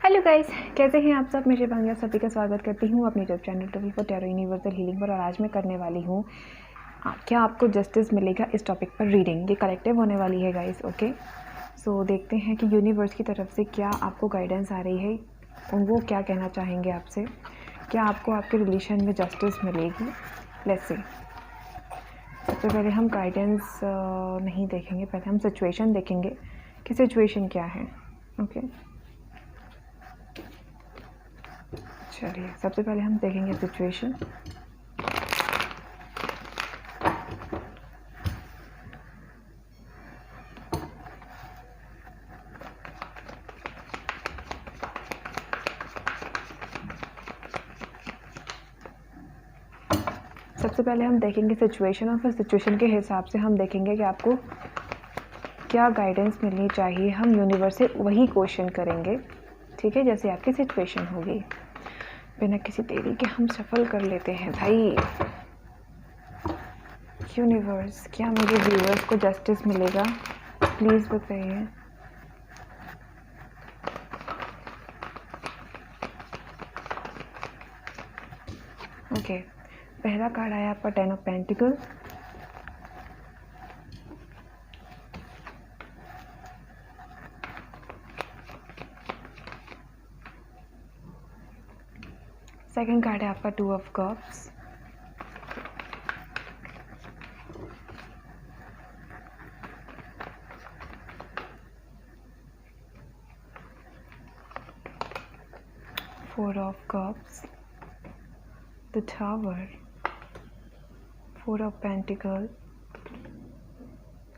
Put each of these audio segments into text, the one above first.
Hello guys, कैसे हैं आप सब। मैं शिवांगी आप सभी का स्वागत करती हूँ अपने YouTube channel tool for tarot universal healing पर। और आज मैं करने वाली हूँ क्या आपको जस्टिस मिलेगा इस टॉपिक पर रीडिंग। ये कलेक्टिव होने वाली है गाइस। ओके, सो देखते हैं कि यूनिवर्स की तरफ से क्या आपको गाइडेंस आ रही है, वो क्या कहना चाहेंगे आपसे। क्या आपको आपके रिलेशन में जस्टिस मिलेगी। Let's see. सबसे पहले हम गाइडेंस नहीं देखेंगे, पहले हम सिचुएशन देखेंगे कि सिचुएशन क्या है। ओके, चलिए सबसे पहले हम देखेंगे सिचुएशन। सबसे पहले हम देखेंगे सिचुएशन और फिर सिचुएशन के हिसाब से हम देखेंगे कि आपको क्या गाइडेंस मिलनी चाहिए। हम यूनिवर्स से वही क्वेश्चन करेंगे, ठीक है, जैसे आपकी सिचुएशन होगी। बिना किसी देरी के हम सफल कर लेते हैं भाई। यूनिवर्स, क्या मेरे व्यूअर्स को जस्टिस मिलेगा, प्लीज़ बताइए। ओके, पहला कार्ड आया आपका 10 ऑफ पेंटिकल। सेकंड कार्ड है आपका 2 of cups. Four of cups, the tower, 4 of Pentacles,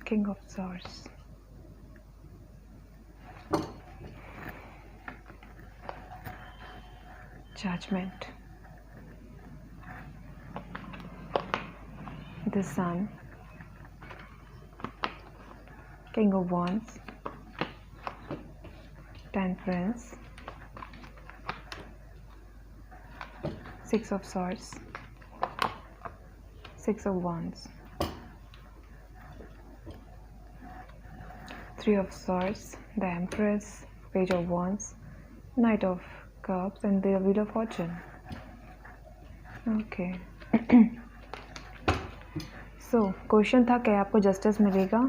King of Swords. Judgment, the Sun, King of Wands, Temperance, 6 of Swords, 6 of Wands, 3 of Swords, the Empress, Page of Wands, Knight of Cups and the Wheel of Fortune. Okay. So question था क्या आपको justice मिलेगा।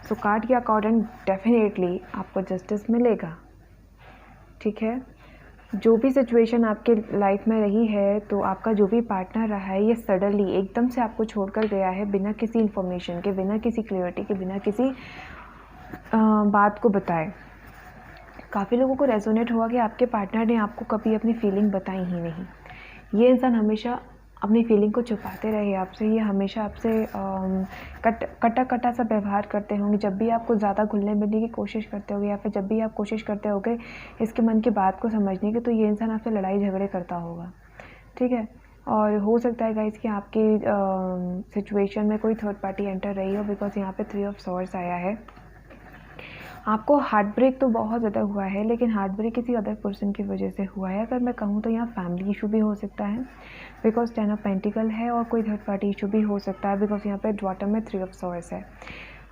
सो card के according definitely आपको justice मिलेगा, ठीक है। जो भी सिचुएशन आपके लाइफ में रही है, तो आपका जो भी पार्टनर रहा है, ये सडनली एकदम से आपको छोड़कर गया है, बिना किसी इन्फॉर्मेशन के, बिना किसी क्लियरिटी के, बिना किसी बात को बताए। काफ़ी लोगों को रेजोनेट हुआ कि आपके पार्टनर ने आपको कभी अपनी फीलिंग बताई ही नहीं। ये इंसान हमेशा अपनी फीलिंग को छुपाते रहे आपसे। ये हमेशा आपसे कटा सा व्यवहार करते होंगे। जब भी आपको ज़्यादा घुलने मिलने की कोशिश करते होगे, या फिर जब भी आप कोशिश करते होगे इसके मन की बात को समझने की, तो ये इंसान आपसे लड़ाई झगड़े करता होगा, ठीक है। और हो सकता है गाइस कि आपकी सिचुएशन में कोई थर्ड पार्टी एंटर रही हो, बिकॉज यहाँ पे 3 ऑफ सॉर्ड्स आया है। आपको हार्ट ब्रेक तो बहुत ज़्यादा हुआ है, लेकिन हार्ट ब्रेक किसी अदर पर्सन की वजह से हुआ है। अगर मैं कहूँ तो यहाँ फैमिली इशू भी हो सकता है, बिकॉज 10 ऑफ पेंटिकल है, और कोई थर्ड पार्टी इशू भी हो सकता है, बिकॉज यहाँ पे बॉटम में 3 ऑफ सॉर्ड्स है।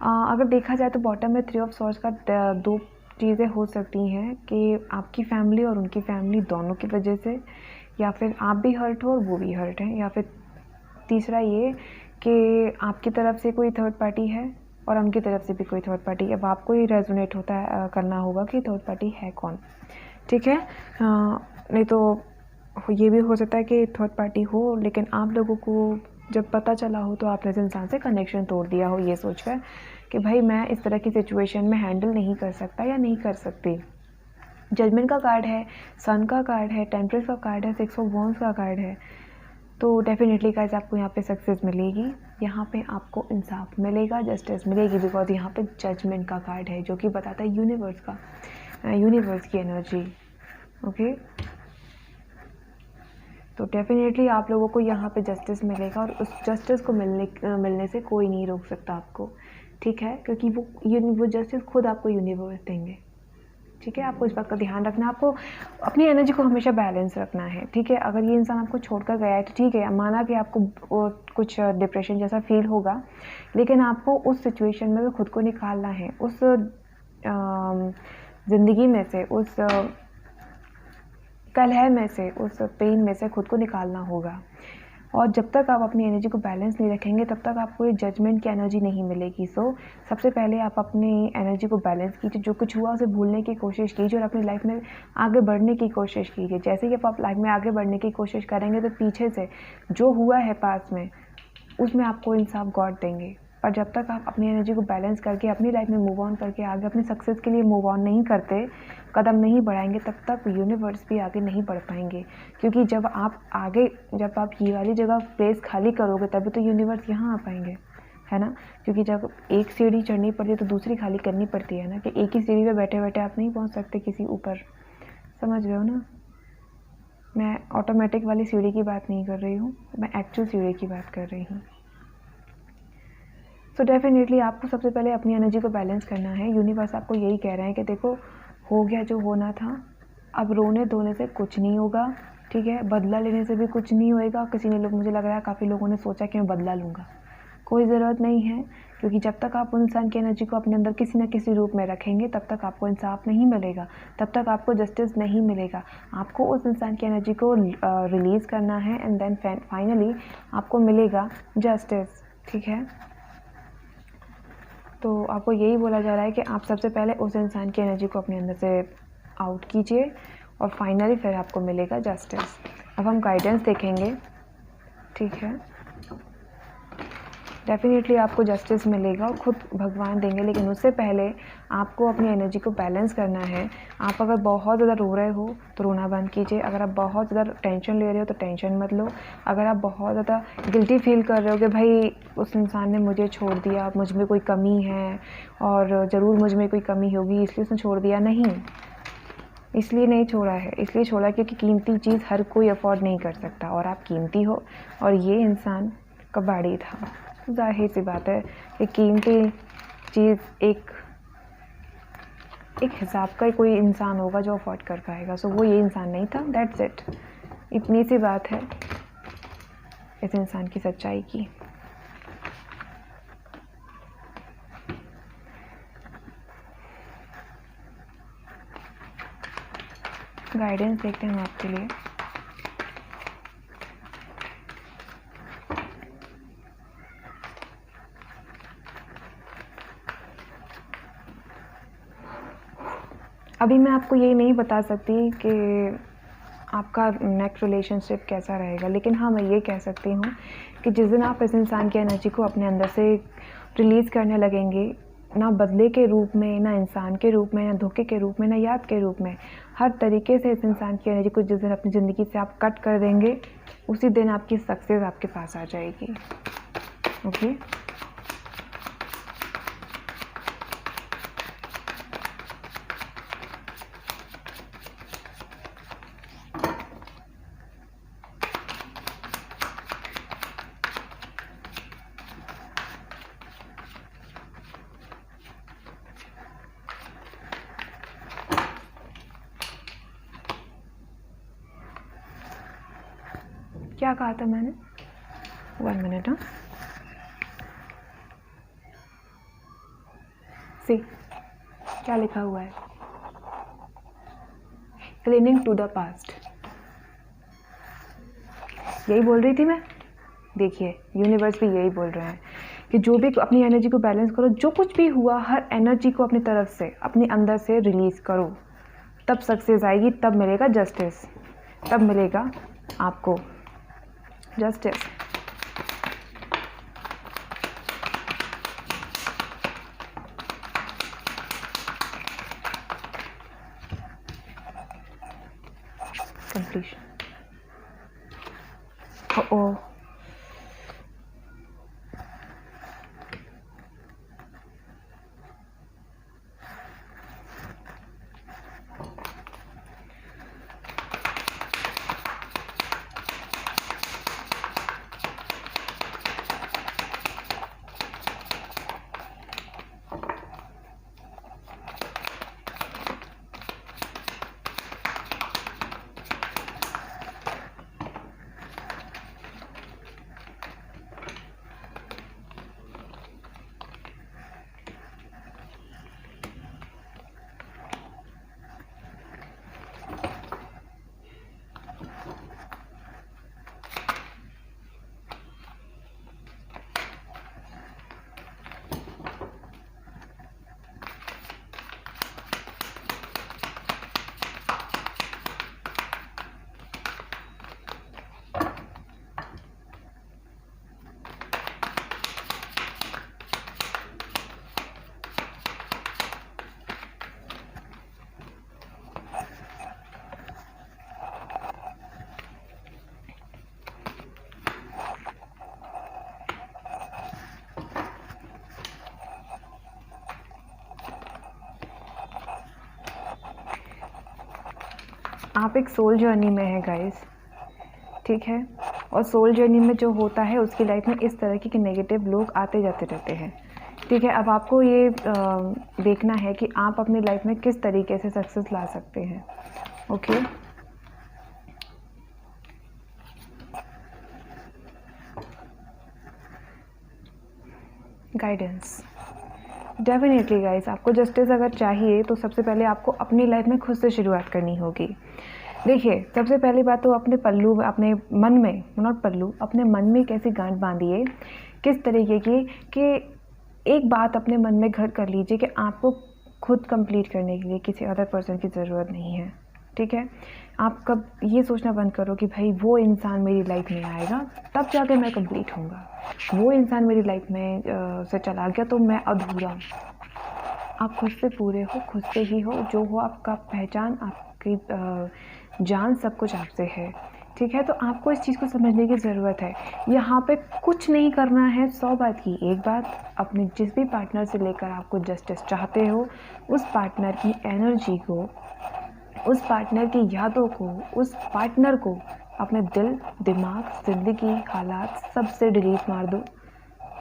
अगर देखा जाए तो बॉटम में 3 ऑफ सॉर्ड्स का दो चीज़ें हो सकती हैं कि आपकी फैमिली और उनकी फैमिली दोनों की वजह से, या फिर आप भी हर्ट हो और वो भी हर्ट हैं, या फिर तीसरा ये कि आपकी तरफ से कोई थर्ड पार्टी है और उनकी तरफ से भी कोई थर्ड पार्टी। अब आपको ही रेजोनेट होता है करना होगा कि थर्ड पार्टी है कौन, ठीक है। नहीं तो ये भी हो सकता है कि थर्ड पार्टी हो, लेकिन आप लोगों को जब पता चला हो तो आपने इस इंसान से कनेक्शन तोड़ दिया हो, ये सोचकर कि भाई मैं इस तरह की सिचुएशन में हैंडल नहीं कर सकता या नहीं कर सकती। जजमेंट का कार्ड है, सन का कार्ड है, टेम्परेस का कार्ड है, 6 ऑफ वॉन्ड्स का कार्ड है। तो डेफिनेटली गाइस आपको यहाँ पे सक्सेस मिलेगी, यहाँ पे आपको इंसाफ मिलेगा, जस्टिस मिलेगी, बिकॉज यहाँ पे जजमेंट का कार्ड है जो कि बताता है यूनिवर्स का, यूनिवर्स की एनर्जी। ओके, तो डेफिनेटली आप लोगों को यहाँ पे जस्टिस मिलेगा, और उस जस्टिस को मिलने से कोई नहीं रोक सकता आपको, ठीक है, क्योंकि वो जस्टिस खुद आपको यूनिवर्स देंगे, ठीक है। आपको इस बात का ध्यान रखना, आपको अपनी एनर्जी को हमेशा बैलेंस रखना है, ठीक है। अगर ये इंसान आपको छोड़कर गया है तो ठीक है, माना कि आपको कुछ डिप्रेशन जैसा फील होगा, लेकिन आपको उस सिचुएशन में खुद को निकालना है, उस ज़िंदगी में से, उस कलह में से, उस पेन में से खुद को निकालना होगा। और जब तक आप अपनी एनर्जी को बैलेंस नहीं रखेंगे तब तक आपको ये जजमेंट की एनर्जी नहीं मिलेगी। सो सबसे पहले आप अपनी एनर्जी को बैलेंस कीजिए, जो कुछ हुआ उसे भूलने की कोशिश कीजिए और अपनी लाइफ में आगे बढ़ने की कोशिश कीजिए। जैसे कि आप लाइफ में आगे बढ़ने की कोशिश करेंगे तो पीछे से जो हुआ है पास्ट में उसमें आपको इंसाफ गॉड देंगे। पर जब तक आप अपनी एनर्जी को बैलेंस करके अपनी लाइफ में मूव ऑन करके आगे अपनी सक्सेस के लिए मूव ऑन नहीं करते, कदम नहीं बढ़ाएंगे, तब तक यूनिवर्स भी आगे नहीं बढ़ पाएंगे। क्योंकि जब आप ये वाली जगह प्लेस खाली करोगे तभी तो यूनिवर्स यहाँ आ पाएंगे, है ना। क्योंकि जब एक सीढ़ी चढ़नी पड़ती है तो दूसरी खाली करनी पड़ती है ना, कि एक ही सीढ़ी पे बैठे बैठे आप नहीं पहुँच सकते किसी ऊपर, समझ रहे हो ना। मैं ऑटोमेटिक वाली सीढ़ी की बात नहीं कर रही हूँ, मैं एक्चुअल सीढ़ी की बात कर रही हूँ। सो डेफिनेटली आपको सबसे पहले अपनी एनर्जी को बैलेंस करना है। यूनिवर्स आपको यही कह रहे हैं कि देखो, हो गया जो होना था, अब रोने धोने से कुछ नहीं होगा, ठीक है। बदला लेने से भी कुछ नहीं होएगा। मुझे लग रहा है काफ़ी लोगों ने सोचा कि मैं बदला लूँगा, कोई ज़रूरत नहीं है। क्योंकि जब तक आप उन इंसान की एनर्जी को अपने अंदर किसी न किसी रूप में रखेंगे तब तक आपको इंसाफ नहीं मिलेगा, तब तक आपको जस्टिस नहीं मिलेगा। आपको उस इंसान की एनर्जी को रिलीज़ करना है एंड देन फाइनली आपको मिलेगा जस्टिस, ठीक है। तो आपको यही बोला जा रहा है कि आप सबसे पहले उस इंसान की एनर्जी को अपने अंदर से आउट कीजिए और फाइनली फिर आपको मिलेगा जस्टिस। अब हम गाइडेंस देखेंगे, ठीक है। डेफिनेटली आपको जस्टिस मिलेगा और खुद भगवान देंगे, लेकिन उससे पहले आपको अपनी एनर्जी को बैलेंस करना है। आप अगर बहुत ज़्यादा रो रहे हो तो रोना बंद कीजिए। अगर आप बहुत ज़्यादा टेंशन ले रहे हो तो टेंशन मत लो। अगर आप बहुत ज़्यादा गिल्टी फील कर रहे हो कि भाई उस इंसान ने मुझे छोड़ दिया, मुझ में कोई कमी है और ज़रूर मुझ में कोई कमी होगी इसलिए उसने छोड़ दिया, नहीं, इसलिए नहीं छोड़ा है। इसलिए छोड़ा क्योंकि कीमती चीज़ हर कोई अफोर्ड नहीं कर सकता और आप कीमती हो और ये इंसान कबाड़ी था। जाहिर सी बात है कि कीमती चीज़ एक हिसाब का ही कोई इंसान होगा जो अफोर्ड कर पाएगा। सो वो ये इंसान नहीं था, दैट्स इट। इतनी सी बात है इस इंसान की सच्चाई की। गाइडेंस देखते हैं हम आपके लिए। अभी मैं आपको ये नहीं बता सकती कि आपका नेक्स्ट रिलेशनशिप कैसा रहेगा, लेकिन हाँ मैं ये कह सकती हूँ कि जिस दिन आप इस इंसान की एनर्जी को अपने अंदर से रिलीज़ करने लगेंगे, ना बदले के रूप में, ना इंसान के रूप में, ना धोखे के रूप में, ना याद के रूप में, हर तरीके से इस इंसान की एनर्जी को जिस दिन अपनी ज़िंदगी से आप कट कर देंगे उसी दिन आपकी सक्सेस आपके पास आ जाएगी। ओके, क्या कहा था मैंने? 1 मिनट। हाँ, सी क्या लिखा हुआ है? Cleaning to the past. यही बोल रही थी मैं। देखिए यूनिवर्स भी यही बोल रहे हैं कि जो भी अपनी एनर्जी को बैलेंस करो, जो कुछ भी हुआ हर एनर्जी को अपनी तरफ से अपने अंदर से रिलीज़ करो, तब सक्सेस आएगी, तब मिलेगा जस्टिस, तब मिलेगा आपको जस्टिस। कंप्लीशन। ओ आप एक सोल जर्नी में है गाइस, ठीक है। और सोल जर्नी में जो होता है उसकी लाइफ में इस तरह के नेगेटिव लोग आते जाते रहते हैं, ठीक है। अब आपको ये देखना है कि आप अपनी लाइफ में किस तरीके से सक्सेस ला सकते हैं। Okay, guidance. डेफिनेटली गाइस, आपको जस्टिस अगर चाहिए तो सबसे पहले आपको अपनी लाइफ में खुद से शुरुआत करनी होगी। देखिए, सबसे पहली बात तो अपने पल्लू, अपने मन में, नॉट पल्लू, अपने मन में कैसी गांठ बांधिए किस तरीके की कि एक बात अपने मन में घर कर लीजिए कि आपको खुद कंप्लीट करने के लिए किसी अदर पर्सन की ज़रूरत नहीं है, ठीक है। आप कब ये सोचना बंद करो कि भाई वो इंसान मेरी लाइफ में आएगा तब जाके मैं कंप्लीट होऊंगा, वो इंसान मेरी लाइफ में से चला गया तो मैं अधूरा हूँ। आप खुद से पूरे हो, खुद से ही हो, जो हो आपका पहचान, आपकी जान, सब कुछ आपसे है, ठीक है। तो आपको इस चीज़ को समझने की ज़रूरत है। यहाँ पे कुछ नहीं करना है, 100 बात की एक बात, अपने जिस भी पार्टनर से लेकर आपको जस्टिस चाहते हो उस पार्टनर की एनर्जी को, उस पार्टनर की यादों को, उस पार्टनर को अपने दिल, दिमाग, ज़िंदगी, हालात सब से डिलीट मार दो।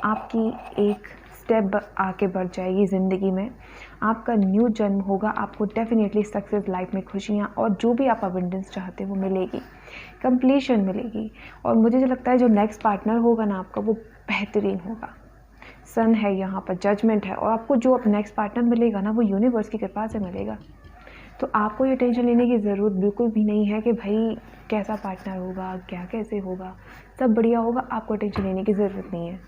आपकी एक स्टेप आके बढ़ जाएगी ज़िंदगी में, आपका न्यू जन्म होगा, आपको डेफिनेटली सक्सेस, लाइफ में खुशियाँ और जो भी आप अबंडेंस चाहते हो वो मिलेगी, कंप्लीशन मिलेगी। और मुझे जो लगता है जो नेक्स्ट पार्टनर होगा ना आपका वो बेहतरीन होगा। सन है यहाँ पर, जजमेंट है, और आपको जो अब नेक्स्ट पार्टनर मिलेगा ना वो यूनिवर्स की कृपा से मिलेगा। तो आपको ये टेंशन लेने की ज़रूरत बिल्कुल भी नहीं है कि भाई कैसा पार्टनर होगा, क्या कैसे होगा, सब बढ़िया होगा, आपको टेंशन लेने की ज़रूरत नहीं है।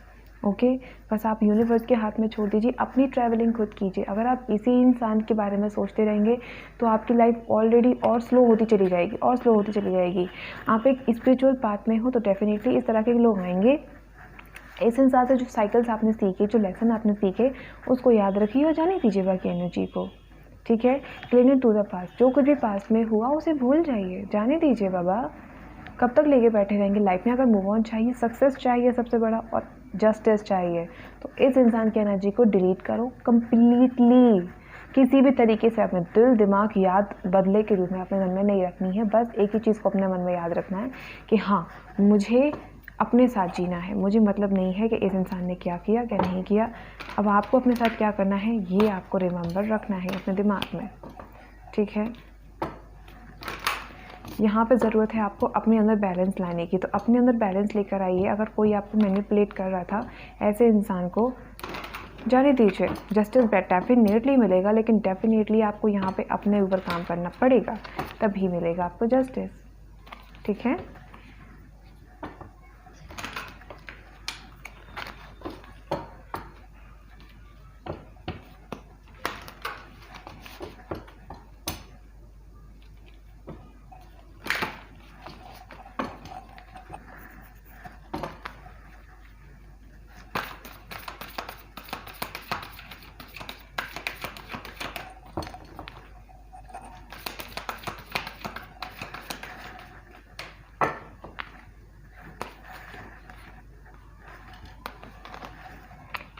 ओके, बस आप यूनिवर्स के हाथ में छोड़ दीजिए, अपनी ट्रैवलिंग खुद कीजिए। अगर आप इसी इंसान के बारे में सोचते रहेंगे तो आपकी लाइफ ऑलरेडी और स्लो होती चली जाएगी, और स्लो होती चली जाएगी। आप एक स्पिरिचुअल पाथ में हो तो डेफिनेटली इस तरह के लोग आएंगे। इस इंसान से जो साइकिल्स आपने सीखे, जो लेसन आपने सीखे, उसको याद रखिए और जाने दीजिए बाकी एनर्जी को, ठीक है। Clean it to the past, जो कुछ भी पास्ट में हुआ उसे भूल जाइए, जाने दीजिए बाबा। कब तक लेके बैठे रहेंगे लाइफ में? अगर मूव ऑन चाहिए, सक्सेस चाहिए सबसे बड़ा, और जस्टिस चाहिए, तो इस इंसान की एनर्जी को डिलीट करो कंप्लीटली। किसी भी तरीके से अपने दिल, दिमाग, याद बदले के रूप में अपने मन में नहीं रखनी है। बस एक ही चीज़ को अपने मन में याद रखना है कि हाँ, मुझे अपने साथ जीना है, मुझे मतलब नहीं है कि इस इंसान ने क्या किया, क्या नहीं किया। अब आपको अपने साथ क्या करना है ये आपको रिमेंबर रखना है अपने दिमाग में, ठीक है। यहाँ पे ज़रूरत है आपको अपने अंदर बैलेंस लाने की, तो अपने अंदर बैलेंस लेकर आइए। अगर कोई आपको मैनिपुलेट कर रहा था, ऐसे इंसान को जाने दीजिए। जस्टिस डेफिनेटली मिलेगा, लेकिन डेफिनेटली आपको यहाँ पे अपने ऊपर काम करना पड़ेगा, तभी मिलेगा आपको जस्टिस, ठीक है।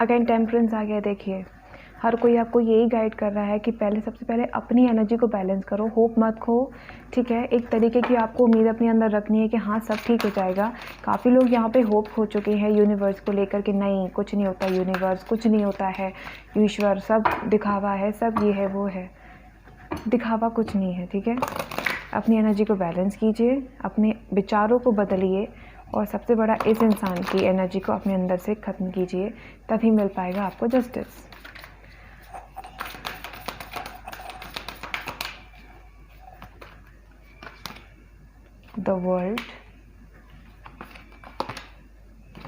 अगेन टेम्परेंस आ गया। देखिए, हर कोई आपको यही गाइड कर रहा है कि पहले, सबसे पहले अपनी एनर्जी को बैलेंस करो, होप मत खो, ठीक है। एक तरीके की आपको उम्मीद अपने अंदर रखनी है कि हाँ सब ठीक हो जाएगा। काफ़ी लोग यहाँ पे होप खो चुके हैं यूनिवर्स को लेकर कि नहीं कुछ नहीं होता, यूनिवर्स कुछ नहीं होता है, ईश्वर सब दिखावा है, सब ये है वो है। दिखावा कुछ नहीं है, ठीक है। अपनी एनर्जी को बैलेंस कीजिए, अपने विचारों को बदलिए, और सबसे बड़ा इस इंसान की एनर्जी को अपने अंदर से ख़त्म कीजिए, तभी मिल पाएगा आपको justice. The world,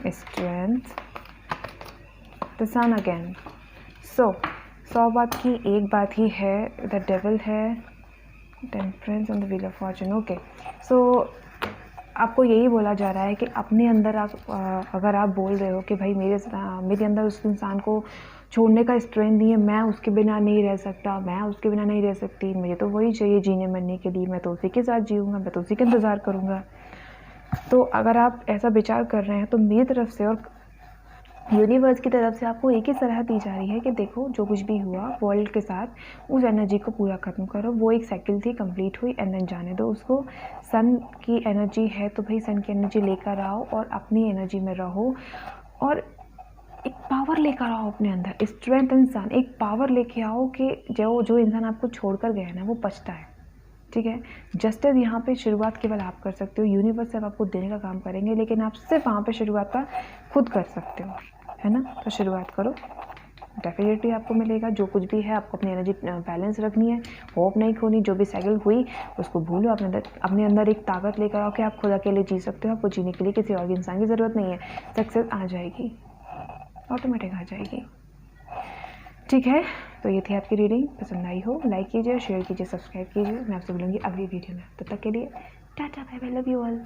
strength, the sun again. So 100 बात की एक बात ही है, द डेविल है, temperance on the wheel of fortune. Okay, so आपको यही बोला जा रहा है कि अपने अंदर आप अगर आप बोल रहे हो कि भाई मेरे अंदर उस इंसान को छोड़ने का स्ट्रेंथ नहीं है, मैं उसके बिना नहीं रह सकता, मैं उसके बिना नहीं रह सकती, मुझे तो वही चाहिए जीने मरने के लिए, मैं तो उसी के साथ जीऊँगा, मैं तो उसी का इंतज़ार करूँगा। तो अगर आप ऐसा विचार कर रहे हैं तो मेरी तरफ से और यूनिवर्स की तरफ से आपको एक ही सलाह दी जा रही है कि देखो जो कुछ भी हुआ वर्ल्ड के साथ उस एनर्जी को पूरा खत्म करो। वो एक साइकिल थी, कंप्लीट हुई एंड देन जाने दो उसको। सन की एनर्जी है तो भाई सन की एनर्जी लेकर आओ और अपनी एनर्जी में रहो और एक पावर लेकर आओ अपने अंदर, स्ट्रेंथ इंसान एक पावर लेके आओ कि जो इंसान आपको छोड़कर गया है ना वो पछता है। ठीक है, जस्टिस यहाँ पे शुरुआत केवल आप कर सकते हो, यूनिवर्स सिर्फ आपको देने का काम करेंगे लेकिन आप सिर्फ वहाँ पे शुरुआत का खुद कर सकते हो, है ना। तो शुरुआत करो, डेफिनेटली आपको मिलेगा। जो कुछ भी है आपको अपनी एनर्जी बैलेंस रखनी है, होप नहीं खोनी। जो भी साइकिल हुई उसको भूलो, अपने अंदर एक ताकत लेकर आओ कि आप खुद अकेले जी सकते हो। आपको जीने के लिए किसी और इंसान की ज़रूरत नहीं है। सक्सेस आ जाएगी, ऑटोमेटिक आ जाएगी। ठीक है, तो ये थी आपकी रीडिंग। पसंद आई हो लाइक कीजिए, शेयर कीजिए, सब्सक्राइब कीजिए। मैं आपसे मिलूंगी अगली वीडियो में। तब तक के लिए tata bye bye, love you all.